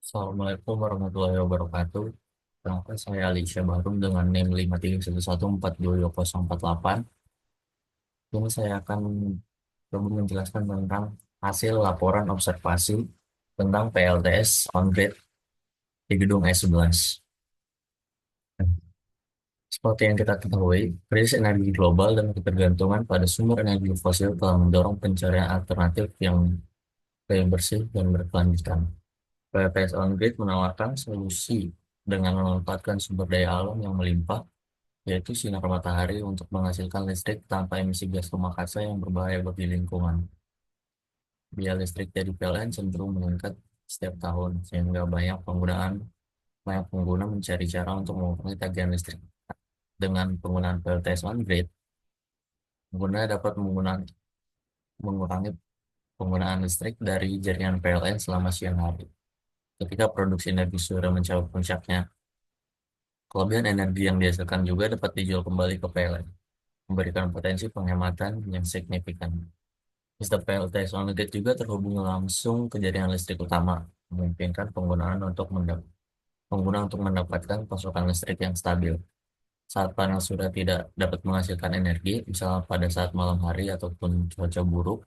Assalamualaikum warahmatullahi wabarakatuh. Kenalkan saya Alisha Barum dengan NIM 531142248. Ini saya akan coba menjelaskan tentang hasil laporan observasi tentang PLTS on-grid di gedung S11. Seperti yang kita ketahui, krisis energi global dan ketergantungan pada sumber energi fosil telah mendorong pencarian alternatif yang lebih bersih dan berkelanjutan. PLTS on-grid menawarkan solusi dengan memanfaatkan sumber daya alam yang melimpah, yaitu sinar matahari untuk menghasilkan listrik tanpa emisi gas rumah kaca yang berbahaya bagi lingkungan. Biaya listrik dari PLN cenderung meningkat setiap tahun, sehingga banyak pengguna mencari cara untuk mengurangi tagihan listrik. Dengan penggunaan PLTS on-grid, pengguna dapat mengurangi penggunaan listrik dari jaringan PLN selama siang hari. Ketika produksi energi surya mencapai puncaknya, kelebihan energi yang dihasilkan juga dapat dijual kembali ke PLN, memberikan potensi penghematan yang signifikan. Sistem PLTS on-grid juga terhubung langsung ke jaringan listrik utama, memungkinkan pengguna untuk mendapatkan pasokan listrik yang stabil. Saat panel surya tidak dapat menghasilkan energi, misalnya pada saat malam hari ataupun cuaca buruk,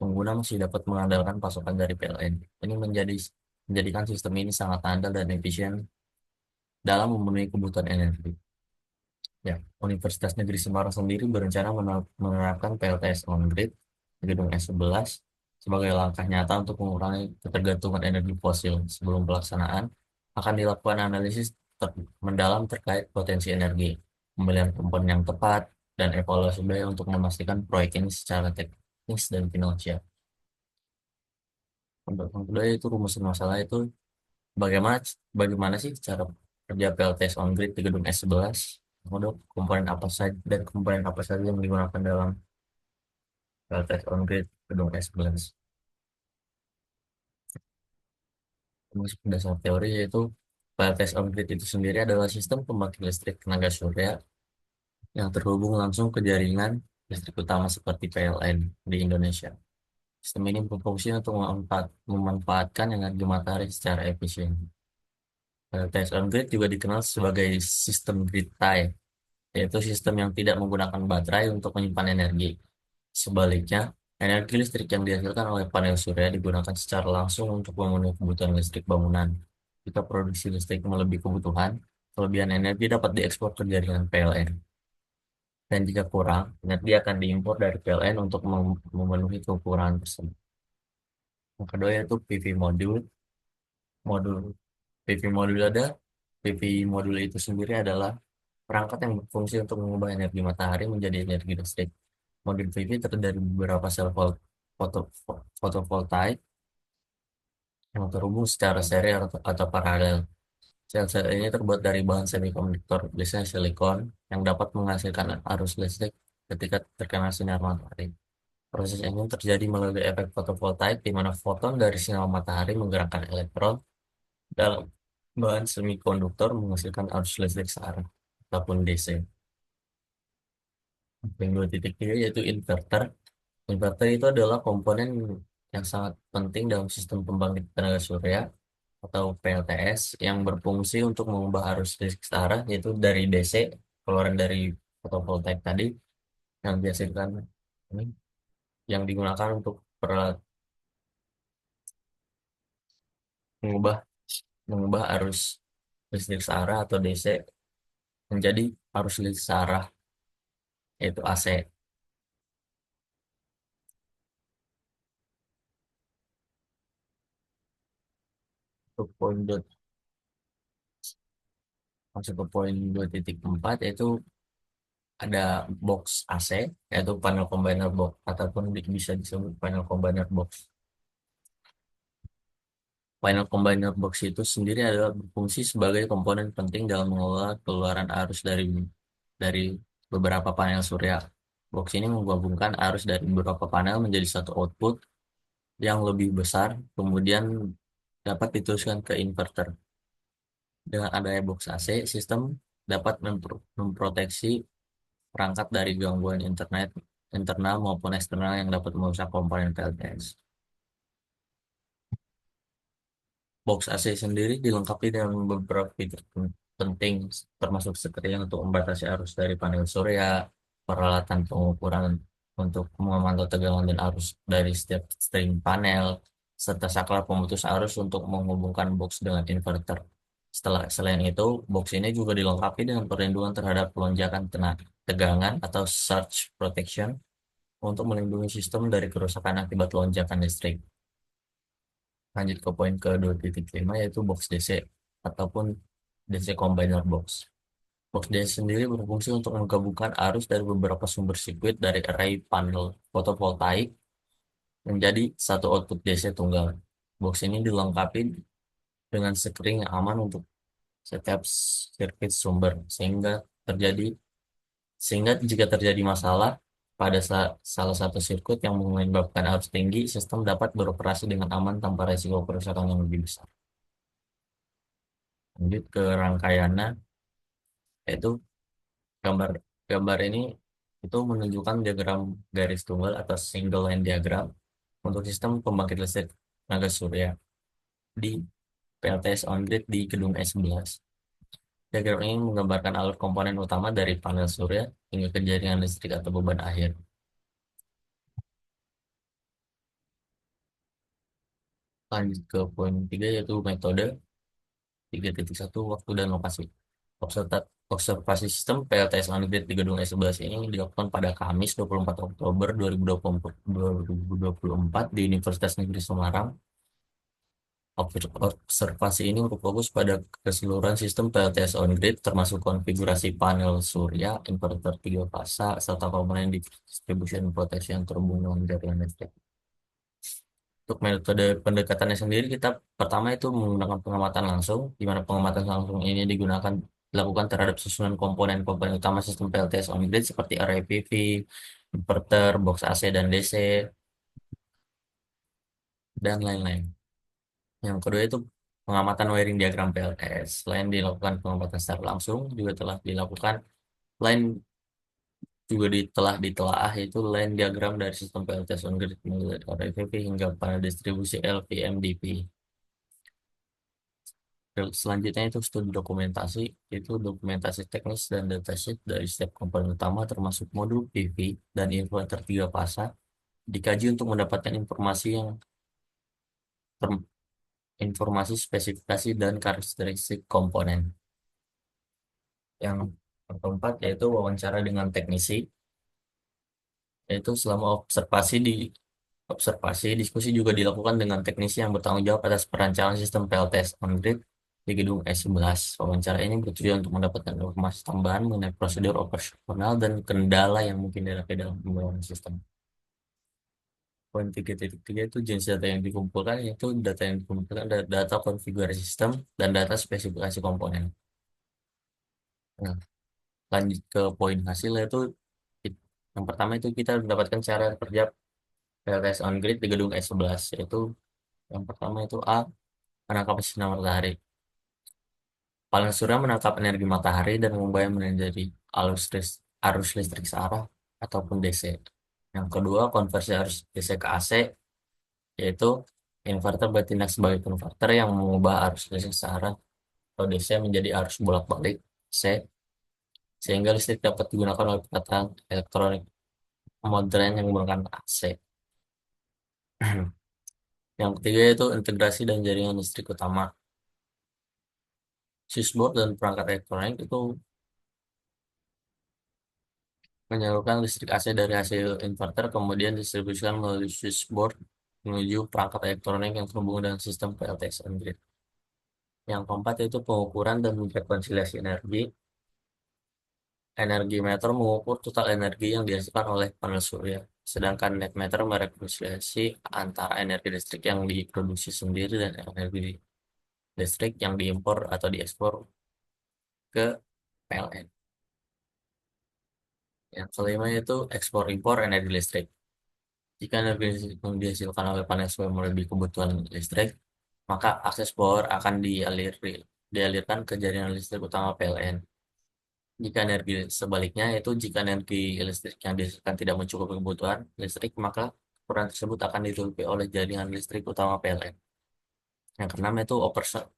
pengguna masih dapat mengandalkan pasokan dari PLN. Ini menjadikan sistem ini sangat andal dan efisien dalam memenuhi kebutuhan energi. Ya, Universitas Negeri Semarang sendiri berencana menerapkan PLTS on-grid di gedung S11 sebagai langkah nyata untuk mengurangi ketergantungan energi fosil. Sebelum pelaksanaan, akan dilakukan analisis mendalam terkait potensi energi, pemilihan komponen yang tepat, dan evaluasi biaya untuk memastikan proyek ini secara teknis dan finansial. Untuk yang kedua itu rumusan masalah itu bagaimana bagaimana sih cara kerja PLTS on-grid di gedung S11? Kemudian komponen apa saja yang digunakan dalam PLTS on-grid gedung S11. Masuk dasar teori yaitu PLTS on-grid itu sendiri adalah sistem pembangkit listrik tenaga surya yang terhubung langsung ke jaringan listrik utama seperti PLN di Indonesia. Sistem ini berfungsi untuk memanfaatkan energi matahari secara efisien. PLTS on-grid juga dikenal sebagai sistem grid tie, yaitu sistem yang tidak menggunakan baterai untuk menyimpan energi. Sebaliknya, energi listrik yang dihasilkan oleh panel surya digunakan secara langsung untuk memenuhi kebutuhan listrik bangunan. Jika produksi listrik melebihi kebutuhan, kelebihan energi dapat diekspor ke jaringan PLN. Dan jika kurang, energi akan diimpor dari PLN untuk memenuhi kekurangan tersebut. Yang kedua yaitu PV modul. Modul PV modul ada. PV modul itu sendiri adalah perangkat yang berfungsi untuk mengubah energi matahari menjadi energi listrik. Modul PV terdiri dari beberapa foto, fotovoltaik yang terhubung secara seri atau paralel. Sel-sel ini terbuat dari bahan semikonduktor, biasanya silikon, yang dapat menghasilkan arus listrik ketika terkena sinar matahari. Proses ini terjadi melalui efek fotovoltaik, di mana foton dari sinar matahari menggerakkan elektron dalam bahan semikonduktor menghasilkan arus listrik searah ataupun DC. Yang 2.3 yaitu inverter. Inverter itu adalah komponen yang sangat penting dalam sistem pembangkit tenaga surya atau PLTS yang berfungsi untuk mengubah arus listrik searah yaitu dari DC, keluaran dari fotovoltaik tadi yang dihasilkan ini yang digunakan untuk mengubah mengubah arus listrik searah atau DC menjadi arus listrik searah yaitu AC. Untuk masuk ke poin 2.4 yaitu ada box AC yaitu panel combiner box ataupun bisa disebut panel combiner box. Panel combiner box itu sendiri adalah berfungsi sebagai komponen penting dalam mengelola keluaran arus dari beberapa panel surya. Box ini menggabungkan arus dari beberapa panel menjadi satu output yang lebih besar, kemudian dapat diteruskan ke inverter. Dengan adanya box AC, sistem dapat memproteksi perangkat dari gangguan internal maupun eksternal yang dapat merusak komponen PLTS. Box AC sendiri dilengkapi dengan beberapa fitur penting, termasuk seperti untuk membatasi arus dari panel surya, peralatan pengukuran untuk memantau tegangan dan arus dari setiap string panel, serta saklar pemutus arus untuk menghubungkan box dengan inverter. Selain itu, box ini juga dilengkapi dengan perlindungan terhadap lonjakan tegangan atau surge protection untuk melindungi sistem dari kerusakan akibat lonjakan listrik. Lanjut ke poin ke 2.5 yaitu box DC ataupun DC Combiner Box. Box DC sendiri berfungsi untuk menggabungkan arus dari beberapa sumber sirkuit dari array panel fotovoltaik menjadi satu output DC tunggal. Box ini dilengkapi dengan sekring yang aman untuk setiap sirkuit sumber terjadi sehingga jika terjadi masalah pada salah satu sirkuit yang menyebabkan arus tinggi, sistem dapat beroperasi dengan aman tanpa resiko kerusakan yang lebih besar. Lanjut ke rangkaiannya, yaitu gambar gambar ini itu menunjukkan diagram garis tunggal atau single line diagram untuk sistem pembangkit listrik tenaga surya di PLTS on grid di gedung S11. Diagram ini menggambarkan alur komponen utama dari panel surya hingga ke jaringan listrik atau beban akhir. Lanjut ke poin 3 yaitu metode 3.1 waktu dan lokasi. Observasi sistem PLTS on grid di gedung S11 ini dilakukan pada Kamis 24 Oktober 2024 di Universitas Negeri Semarang. Observasi ini berfokus pada keseluruhan sistem PLTS on grid termasuk konfigurasi panel surya, inverter tiga fasa, serta komponen distribution protection yang terhubung dengan jaringan listrik. Untuk metode pendekatannya sendiri, kita pertama itu menggunakan pengamatan langsung, di mana pengamatan langsung ini dilakukan terhadap susunan komponen-komponen utama sistem PLTS on grid seperti array PV, inverter, box AC dan DC, dan lain-lain. Yang kedua itu pengamatan wiring diagram PLTS. Selain dilakukan pengamatan secara langsung, juga telah dilakukan lain telah ditelaah yaitu line diagram dari sistem PLTS on grid mulai dari array PV hingga panel distribusi LVMDP. Selanjutnya itu studi dokumentasi, itu dokumentasi teknis dan datasheet dari setiap komponen utama termasuk modul PV dan inverter tiga fasa dikaji untuk mendapatkan ter- informasi spesifikasi dan karakteristik komponen. Yang keempat yaitu wawancara dengan teknisi, yaitu selama observasi, diskusi juga dilakukan dengan teknisi yang bertanggung jawab atas perancangan sistem PLTS on grid di gedung S11. Wawancara ini bertujuan untuk mendapatkan informasi tambahan mengenai prosedur operasional dan kendala yang mungkin dihadapi dalam pembangunan sistem. Poin 3.3 itu jenis data yang dikumpulkan, yaitu data yang dikumpulkan adalah data konfigurasi sistem dan data spesifikasi komponen. Nah, lanjut ke poin hasil yaitu yang pertama itu kita mendapatkan cara kerja PLTS on grid di gedung S11, yaitu yang pertama itu A. Menangkap sinar matahari. Panel surya menangkap energi matahari dan mengubahnya menjadi arus listrik searah ataupun DC. Yang kedua, konversi arus DC ke AC, yaitu inverter bertindak sebagai konverter yang mengubah arus listrik searah atau DC menjadi arus bolak-balik C, sehingga listrik dapat digunakan oleh peralatan elektronik modern yang menggunakan AC. Yang ketiga yaitu integrasi dan jaringan listrik utama. Switchboard dan perangkat elektronik itu menyalurkan listrik AC dari hasil inverter kemudian distribusikan melalui switchboard menuju perangkat elektronik yang terhubung dengan sistem PLTS on grid. Yang keempat yaitu pengukuran dan rekonsiliasi energi. Energi meter mengukur total energi yang dihasilkan oleh panel surya, sedangkan net meter merekonsiliasi antara energi listrik yang diproduksi sendiri dan energi listrik yang diimpor atau diekspor ke PLN. Yang kelima yaitu ekspor impor energi listrik. Jika energi listrik yang dihasilkan oleh panel surya melebihi kebutuhan listrik, maka akses power akan dialirkan ke jaringan listrik utama PLN. Jika energi listrik yang dihasilkan tidak mencukupi kebutuhan listrik, maka kekurangan tersebut akan ditutupi oleh jaringan listrik utama PLN. Yang keenam itu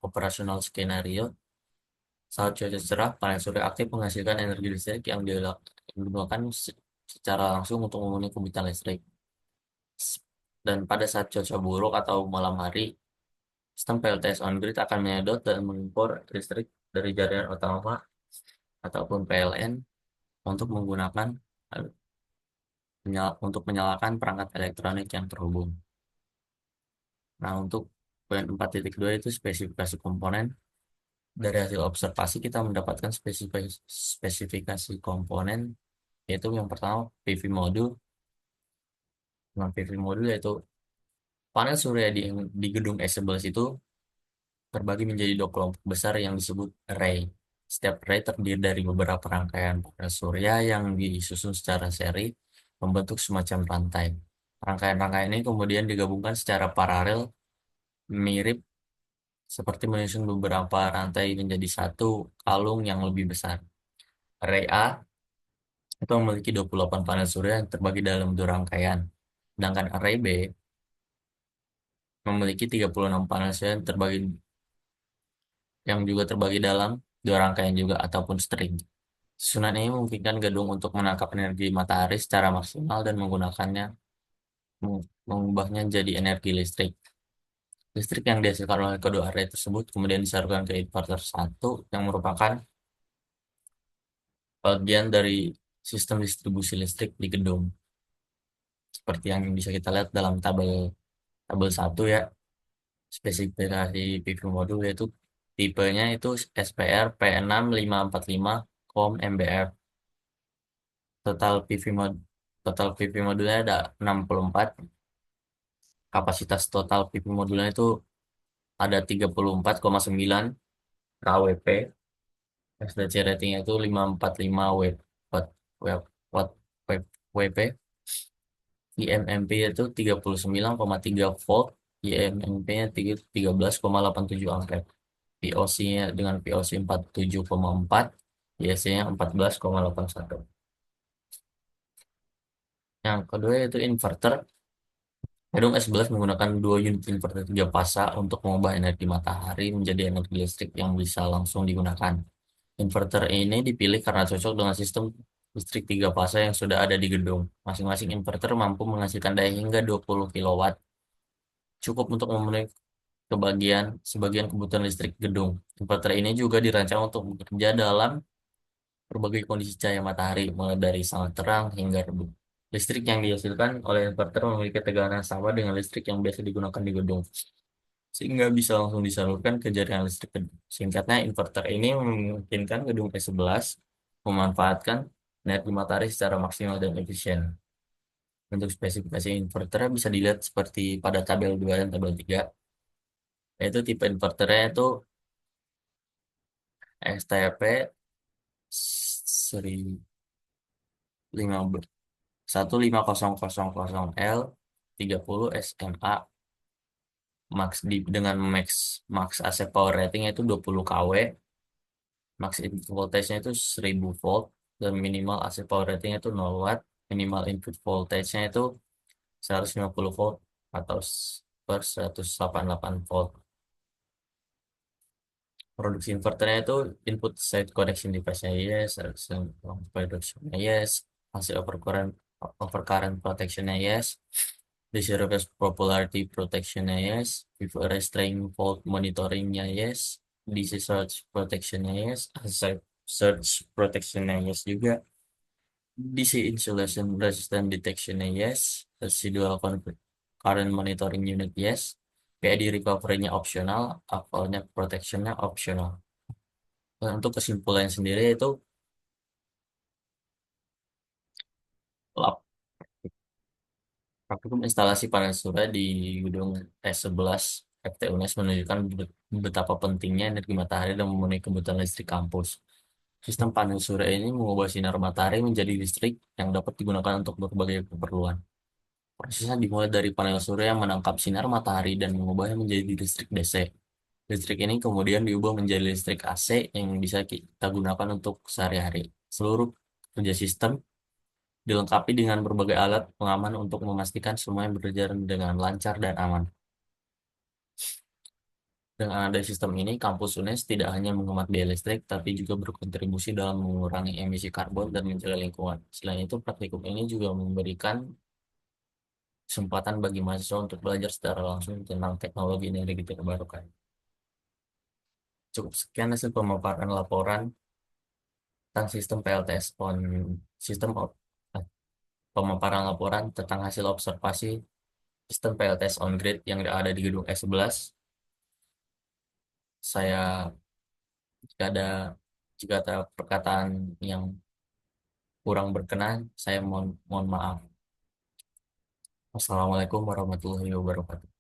operasional skenario. Saat cuaca cerah, panel surya aktif menghasilkan energi listrik yang digunakan secara langsung untuk memenuhi kebutuhan listrik. Dan pada saat cuaca buruk atau malam hari, sistem PLTS on grid akan menyedot dan mengimpor listrik dari jaringan utama ataupun PLN untuk menggunakan untuk menyalakan perangkat elektronik yang terhubung. Nah, untuk poin 4.2 itu spesifikasi komponen. Dari hasil observasi kita mendapatkan spesifikasi komponen, yaitu yang pertama PV modul. Dengan PV modul yaitu panel surya di gedung S11 itu terbagi menjadi dua kelompok besar yang disebut array. Setiap array terdiri dari beberapa rangkaian panel surya yang disusun secara seri membentuk semacam rantai. Rangkaian-rangkaian ini kemudian digabungkan secara paralel, mirip seperti menyusun beberapa rantai menjadi satu kalung yang lebih besar. Array A itu memiliki 28 panel surya yang terbagi dalam dua rangkaian. Sedangkan array B memiliki 36 panel surya yang juga terbagi dalam dua rangkaian juga ataupun string. Susunan ini memungkinkan gedung untuk menangkap energi matahari secara maksimal dan mengubahnya jadi energi listrik. Listrik yang dihasilkan oleh kedua array tersebut kemudian disalurkan ke inverter satu yang merupakan bagian dari sistem distribusi listrik di gedung. Seperti yang bisa kita lihat dalam tabel tabel 1 ya, spesifikasi PV modul yaitu tipenya itu SPR P6545 COM MBF. Total PV total PV modulnya ada 64. Kapasitas total PV modulnya itu ada 34,9 kWp. SDC ratingnya itu 545 watt watt watt WP. IMMP itu 39,3 volt. IMMP-nya 13,87 ampere. POC-nya dengan POC 47,4. ISC-nya 14,81. Yang kedua yaitu inverter. Gedung S11 menggunakan dua unit inverter 3 fasa untuk mengubah energi matahari menjadi energi listrik yang bisa langsung digunakan. Inverter ini dipilih karena cocok dengan sistem listrik 3 fasa yang sudah ada di gedung. Masing-masing inverter mampu menghasilkan daya hingga 20 kilowatt, cukup untuk memenuhi sebagian kebutuhan listrik gedung. Inverter ini juga dirancang untuk bekerja dalam berbagai kondisi cahaya matahari, mulai dari sangat terang hingga redup. Listrik yang dihasilkan oleh inverter memiliki tegangan yang sama dengan listrik yang biasa digunakan di gedung, sehingga bisa langsung disalurkan ke jaringan listrik gedung. Singkatnya, inverter ini memungkinkan gedung P11 memanfaatkan energi matahari secara maksimal dan efisien. Untuk spesifikasi inverter bisa dilihat seperti pada tabel 2 dan tabel 3, yaitu tipe inverternya itu STP seri 15000L 30 SMA dengan max AC power rating itu 20 kW, max input voltage-nya itu 1000 volt, dan minimal AC power rating itu 0 watt, minimal input voltage-nya itu 150 volt atau per 188 volt. Produksi inverternya itu input side connection device-nya yes, production-nya yes, hasil overcurrent protection-nya yes, DC reverse polarity protection-nya yes, pivot restraint fault monitoring-nya yes, DC surge protection-nya yes, side surge protection-nya yes juga, DC insulation resistant detection-nya yes, residual current monitoring unit yes, PID recovery-nya optional, fault protection-nya optional. Nah, untuk kesimpulannya sendiri itu lap praktikum instalasi panel surya di gedung S11 FT UNES menunjukkan betapa pentingnya energi matahari dan memenuhi kebutuhan listrik kampus. Sistem panel surya ini mengubah sinar matahari menjadi listrik yang dapat digunakan untuk berbagai keperluan. Prosesnya dimulai dari panel surya yang menangkap sinar matahari dan mengubahnya menjadi listrik DC. Listrik ini kemudian diubah menjadi listrik AC yang bisa kita gunakan untuk sehari-hari. Seluruh kerja sistem dilengkapi dengan berbagai alat pengaman untuk memastikan semuanya berjalan dengan lancar dan aman. Dengan ada sistem ini, kampus UNES tidak hanya menghemat biaya listrik, tapi juga berkontribusi dalam mengurangi emisi karbon dan menjaga lingkungan. Selain itu, praktikum ini juga memberikan kesempatan bagi mahasiswa untuk belajar secara langsung tentang teknologi energi terbarukan. Cukup sekian hasil pemaparan laporan tentang sistem PLTS on sistem eh, pemaparan laporan tentang hasil observasi sistem PLTS on grid yang ada di gedung S11. Saya jika ada jika ada perkataan yang kurang berkenan, saya mohon maaf. Wassalamualaikum warahmatullahi wabarakatuh.